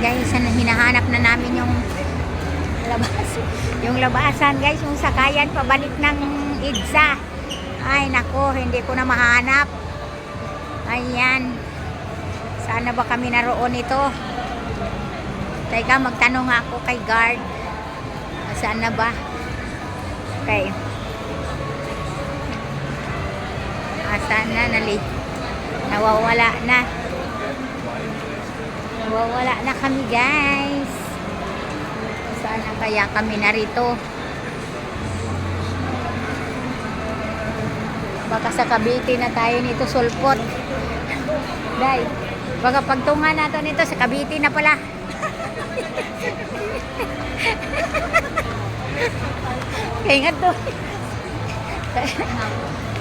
guys, hinahanap na namin yung labas, yung labasan guys, yung sakayan pabalik ng EDSA. Ay nako, hindi ko na mahanap. Ayan, sana ba kami naroon ito? Teka, magtanong ako kay guard. Saan na ba? Okay. Asan na? Nawawala na. Nawawala na kami guys. Saan na kaya kami narito? Baka sa Cavite na tayo nito sulpot. Day, baka pagtunga nato nito sa Cavite na pala. Kaya nga to.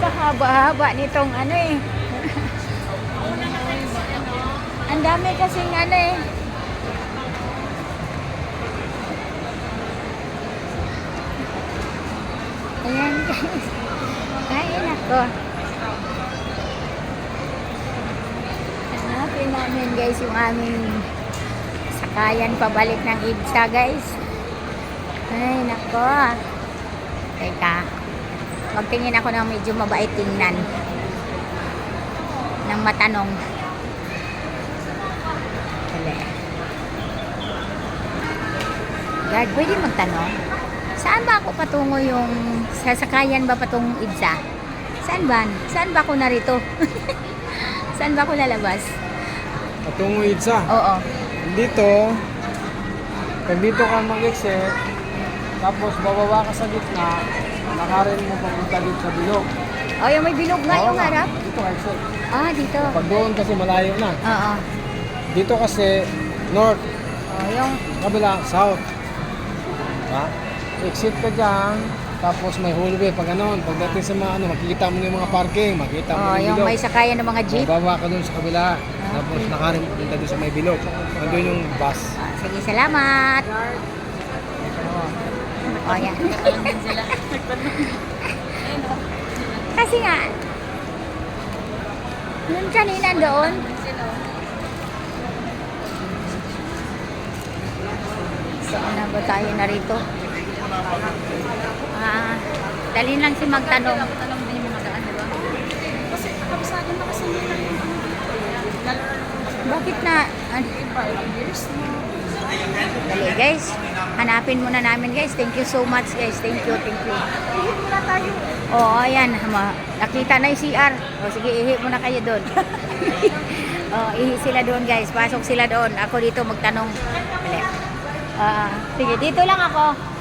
Kahaba-haba nitong ano eh. Ang dami kasing ano eh. Ayan guys. Kain ako. Hanapin namin guys yung aming sakayan pabalik ng EDSA guys. Ay nako. Teka. Magtingin ako ng medyo mabait tingnan. Nang matanong. Guard, pwede magtanong? Saan ba ako patungo yung sasakayan ba patungong EDSA? Saan ba? Saan ba ako narito? Saan ba ako lalabas? Patungo EDSA? Oo. Dito ka mag-exit, tapos bababa ka sa gitna, nakarin mo papunta dito sa bilog. Oh, yung may bilog nga yung harap? Dito ka exit. Ah, dito. Pag doon kasi malayo na. Oo. Dito kasi north, Oh, yung... kabila south. Ha? Exit ka dyan, tapos may hallway pag ganon. Pagdating sa mga ano, makikita mo yung mga parking, makikita mo Oh, yung bilog. may sakayan ng mga jeep. Bababa ka doon sa kabila, tapos nakarin mo papunta doon sa may bilog. Nandun yung bus. Ah, sige, salamat. Oh, yan. Kasi nga, nun kanina doon, saan na ba tayo narito? Ah, dali lang si magtanong. Tanong din yung mga daan, di ba? Kasi kabisado na kasi nila yung Bakit na? ilang years na. Dali guys, hanapin muna namin guys. Thank you so much guys. Thank you, thank you. Ihit muna tayo. Oo, ayan. Nakita na yung CR. O sige, ihi muna kayo doon. O, ihi sila doon guys. Pasok sila doon. Ako dito magtanong. Dali. Sige, dito lang ako.